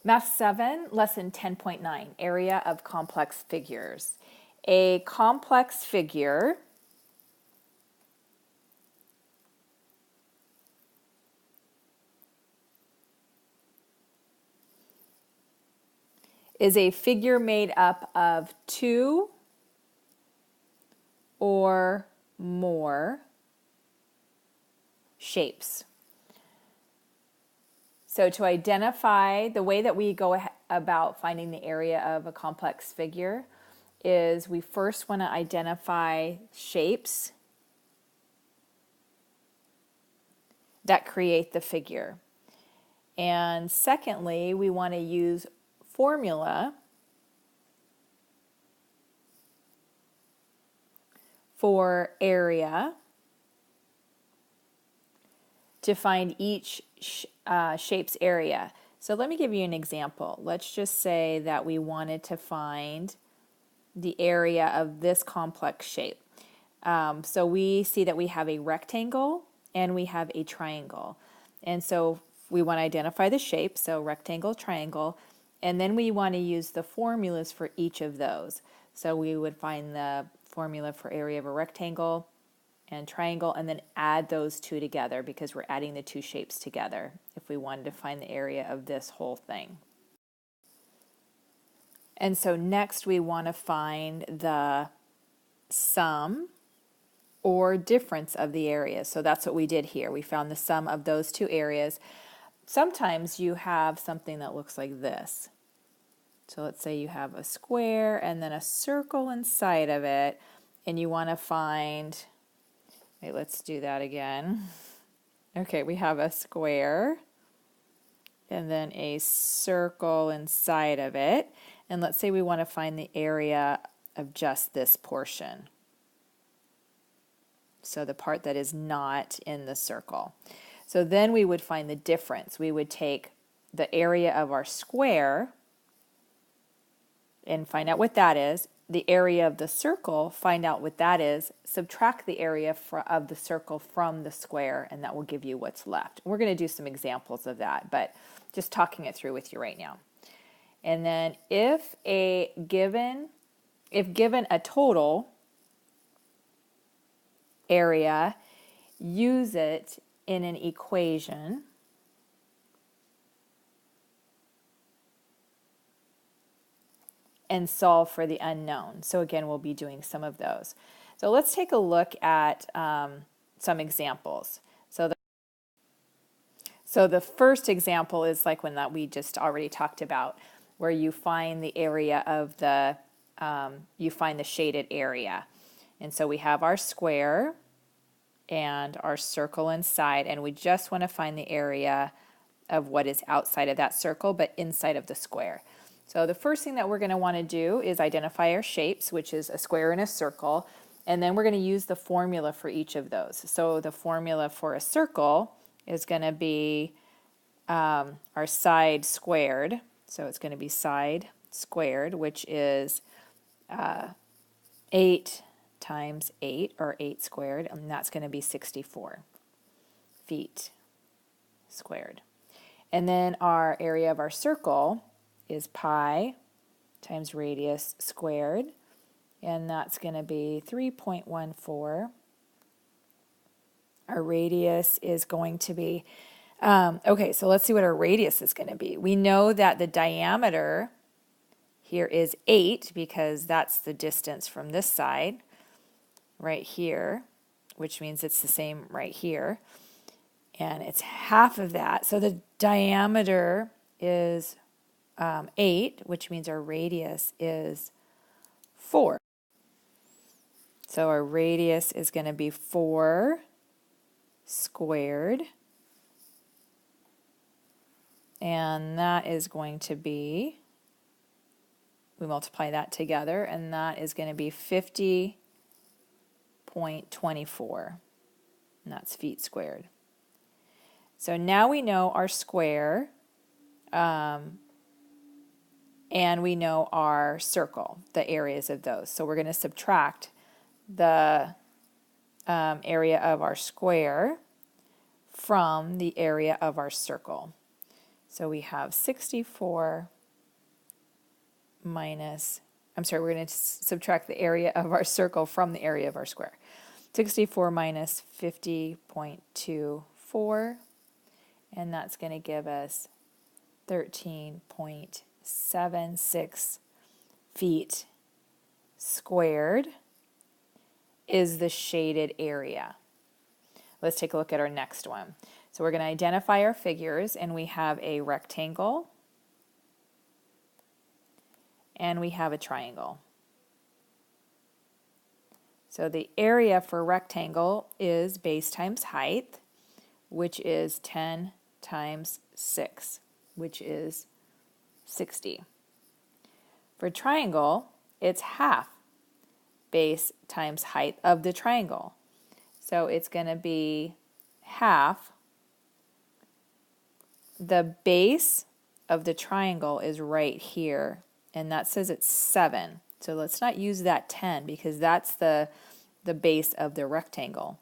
Math 7, Lesson 10.9, Area of Complex Figures. A complex figure is a figure made up of two or more shapes. So to identify, the way that we go about finding the area of a complex figure is we first want to identify shapes that create the figure. And secondly, we want to use formula for area to find each shape's area. So let me give you an example. Let's just say that we wanted to find the area of this complex shape. So we see that we have a rectangle and we have a triangle. And so we want to identify the shape, so rectangle, triangle, and then we want to use the formulas for each of those. So we would find the formula for area of a rectangle and triangle, and then add those two together because we're adding the two shapes together if we wanted to find the area of this whole thing. And so next we want to find the sum or difference of the areas. So that's what we did here. We found the sum of those two areas. Sometimes you have something that looks like this. So let's say you have a square and then a circle inside of it, and you want to find, wait, let's do that again. Okay, we have a square and then a circle inside of it. And let's say we want to find the area of just this portion. So the part that is not in the circle. So then we would find the difference. We would take the area of our square and find out what that is. The area of the circle, find out what that is. Subtract the area of the circle from the square, and that will give you what's left. We're going to do some examples of that, but just talking it through with you right now. And then if given a total area, use it in an equation and solve for the unknown. So again, we'll be doing some of those. So let's take a look at some examples. So the first example is like one that we just already talked about, where you find the area of the, you find the shaded area. And so we have our square and our circle inside, and we just want to find the area of what is outside of that circle, but inside of the square. So the first thing that we're going to want to do is identify our shapes, which is a square and a circle, and then we're going to use the formula for each of those. So the formula for a circle is going to be our side squared. So it's going to be side squared, which is 8 times 8, or 8 squared, and that's going to be 64 feet squared. And then our area of our circle is pi times radius squared, and that's going to be 3.14. Our radius is going to be, okay, so let's see what our radius is going to be. We know that the diameter here is 8 because that's the distance from this side right here, which means it's the same right here, and it's half of that. So the diameter is 8, which means our radius is 4. So our radius is going to be 4 squared, and that is going to be, we multiply that together, and that is going to be 50.24, and that's feet squared. So now we know our square, and we know our circle, the areas of those. So we're going to subtract the area of our square from the area of our circle. So we have 64 minus, I'm sorry, we're going to subtract the area of our circle from the area of our square. 64 minus 50.24, and that's going to give us 13.76 feet squared is the shaded area. Let's take a look at our next one. So we're going to identify our figures, and we have a rectangle and we have a triangle. So the area for rectangle is base times height, which is 10 times 6, which is 60. For triangle, it's half base times height of the triangle. So it's going to be half. The base of the triangle is right here, and that says it's 7. So let's not use that 10 because that's the base of the rectangle.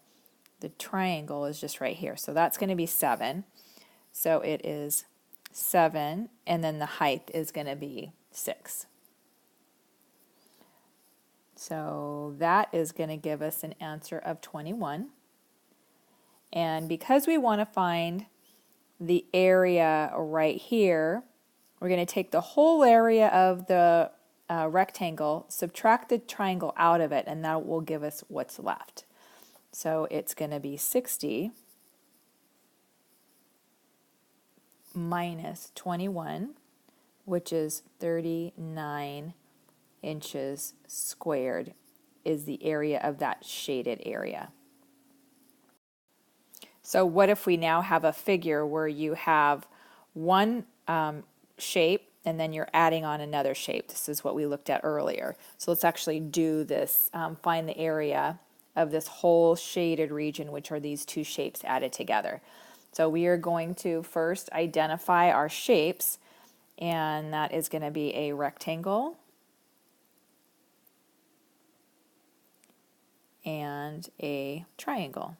The triangle is just right here. So that's going to be 7. So it is 7, and then the height is going to be 6. So that is going to give us an answer of 21. And because we want to find the area right here, we're going to take the whole area of the rectangle, subtract the triangle out of it, and that will give us what's left. So it's going to be 60 minus 21, which is 39 inches squared, is the area of that shaded area. So what if we now have a figure where you have one shape and then you're adding on another shape? This is what we looked at earlier. So let's actually do this, find the area of this whole shaded region, which are these two shapes added together. So we are going to first identify our shapes, and that is going to be a rectangle and a triangle.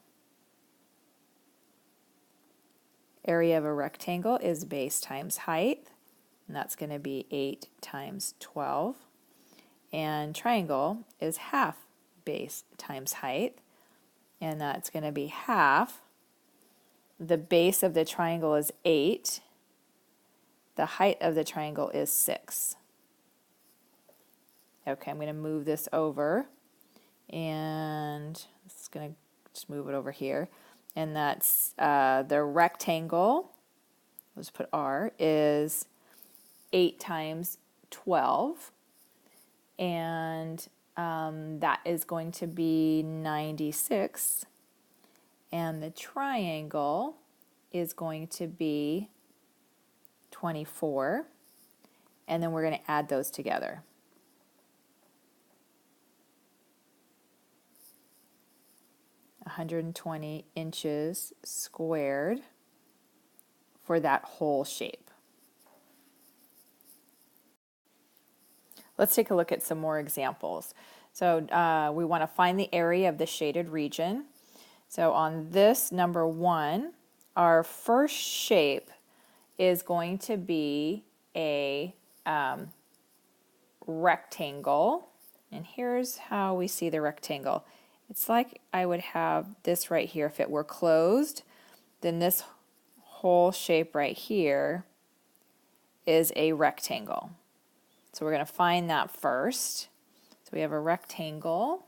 Area of a rectangle is base times height, and that's going to be 8 times 12. And triangle is half base times height, and that's going to be half. The base of the triangle is 8. The height of the triangle is 6. Okay, I'm going to move this over, and it's going to just move it over here. And that's the rectangle, let's put R, is 8 times 12. And that is going to be 96. And the triangle is going to be 24. And then we're going to add those together. (120 inches squared for that whole shape. Let's take a look at some more examples. So we want to find the area of the shaded region. So on this number 1, our first shape is going to be a rectangle. And here's how we see the rectangle. It's like I would have this right here. If it were closed, then this whole shape right here is a rectangle. So we're going to find that first. So we have a rectangle.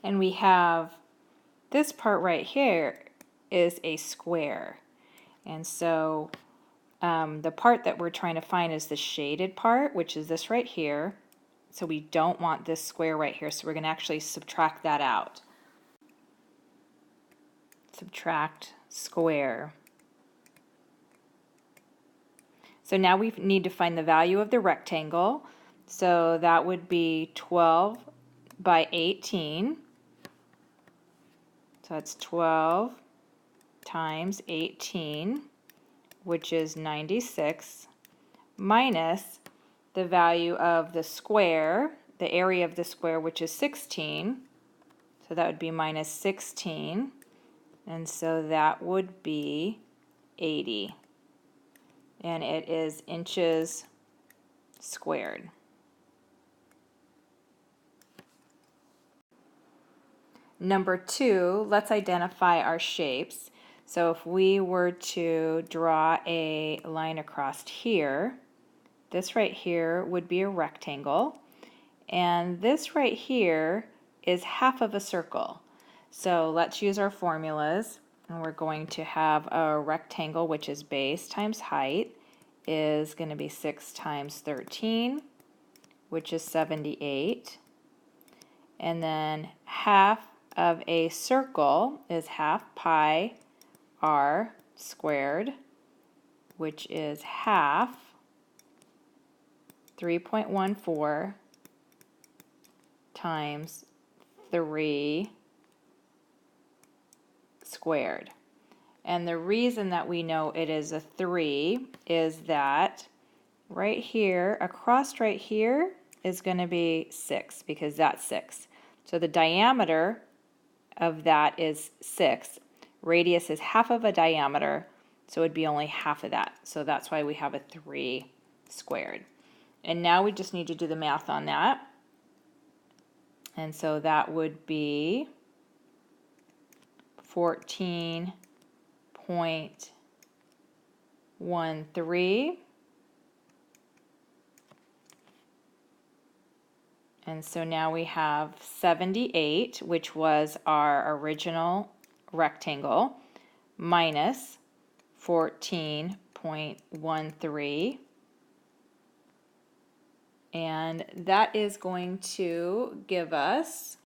And we have this part right here is a square. And so the part that we're trying to find is the shaded part, which is this right here. So we don't want this square right here, so we're going to actually subtract that out. Subtract square. So now we need to find the value of the rectangle. So that would be 12 by 18. So that's 12 times 18, which is 96, minus the value of the square, the area of the square, which is 16. So that would be minus 16. And so that would be 80. And it is inches squared. Number 2, let's identify our shapes. So if we were to draw a line across here, this right here would be a rectangle, and this right here is half of a circle. So let's use our formulas, and we're going to have a rectangle, which is base times height, is going to be 6 times 13, which is 78. And then half of a circle is half pi r squared, which is half 3.14 times 3 squared. And the reason that we know it is a 3 is that right here, across right here, is going to be 6 because that's 6. So the diameter of that is 6. Radius is half of a diameter, so it would be only half of that. So that's why we have a 3 squared. And now we just need to do the math on that. And so that would be 14.13. And so now we have 78, which was our original rectangle, minus 14.13. And that is going to give us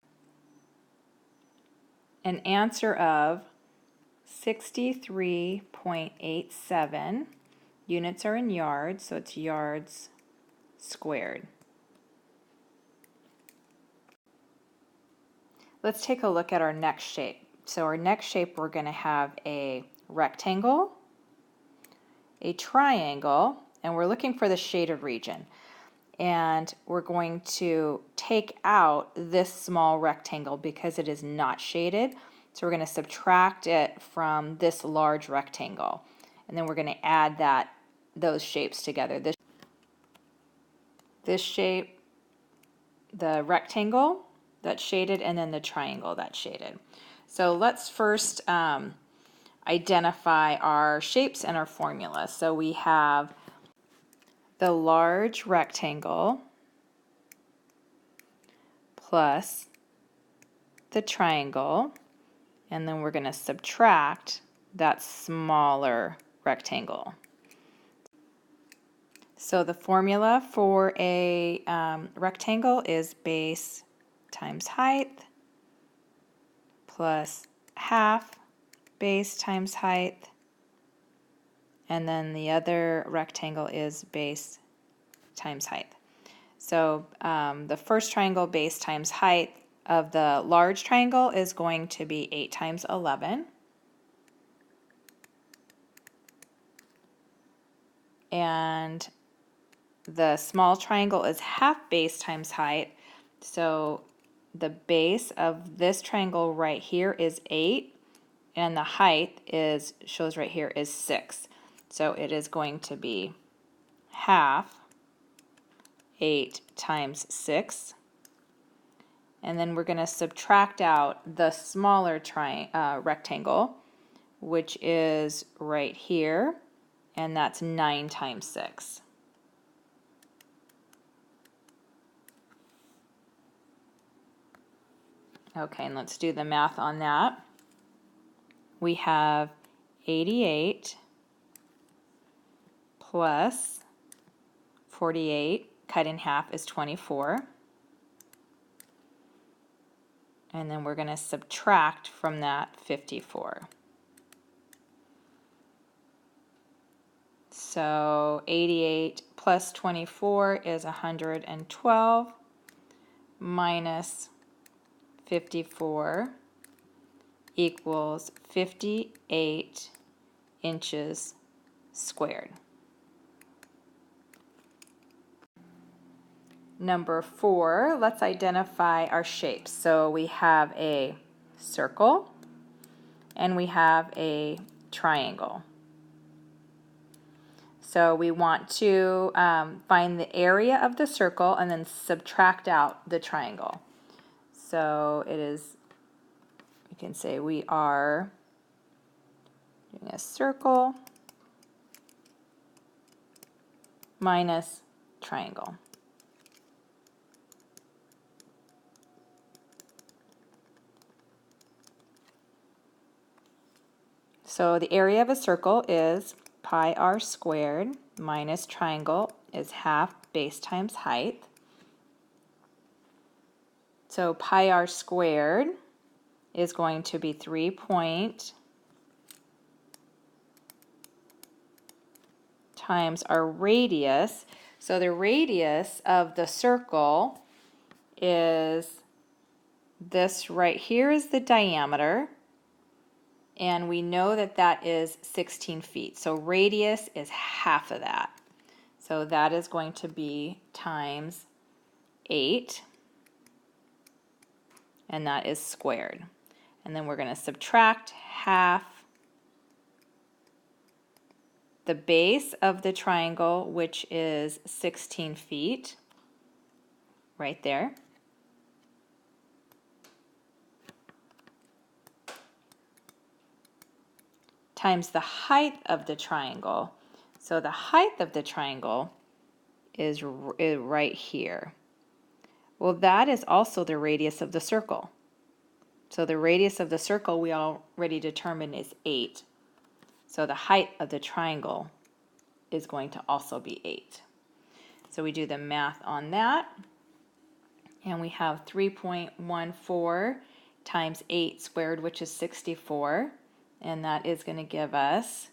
an answer of 63.87. Units are in yards, so it's yards squared. Let's take a look at our next shape. So our next shape, we're going to have a rectangle, a triangle, and we're looking for the shaded region. And we're going to take out this small rectangle because it is not shaded. So we're going to subtract it from this large rectangle. And then we're going to add those shapes together. This shape, the rectangle that's shaded, and then the triangle that's shaded. So let's first identify our shapes and our formulas. So we have the large rectangle plus the triangle, and then we're going to subtract that smaller rectangle. So the formula for a rectangle is base times height plus half base times height, and then the other rectangle is base times height. So the first triangle, base times height, of the large triangle is going to be 8 times 11. And the small triangle is half base times height. So the base of this triangle right here is 8, and the height shows right here is 6. So it is going to be half 8 times 6. And then we're going to subtract out the smaller rectangle, which is right here, and that's 9 times 6. Okay, and let's do the math on that. We have 88 plus 48 cut in half is 24. And then we're going to subtract from that 54. So 88 plus 24 is 112 minus 54 equals 58 inches squared. Number 4, let's identify our shapes. So we have a circle and we have a triangle. So we want to find the area of the circle and then subtract out the triangle. So it is, you can say we are doing a circle minus triangle. So the area of a circle is pi r squared minus triangle is half base times height. So pi r squared is going to be 3 times our radius. So the radius of the circle is this right here is the diameter, and we know that that is 16 feet. So radius is half of that. So that is going to be times 8, and that is squared. And then we're going to subtract half the base of the triangle, which is 16 feet, right there, times the height of the triangle. So the height of the triangle is right here. Well, that is also the radius of the circle. So the radius of the circle we already determined is 8. So the height of the triangle is going to also be 8. So we do the math on that, and we have 3.14 times 8 squared, which is 64, and that is going to give us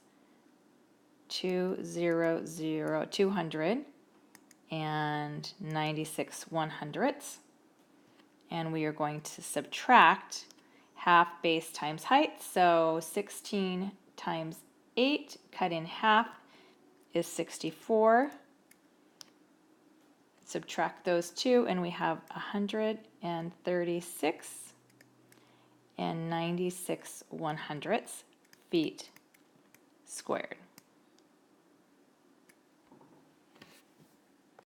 296 100ths. And we are going to subtract half base times height. So 16 times 8 cut in half is 64. Subtract those two, and we have 136 and 96 100ths feet squared.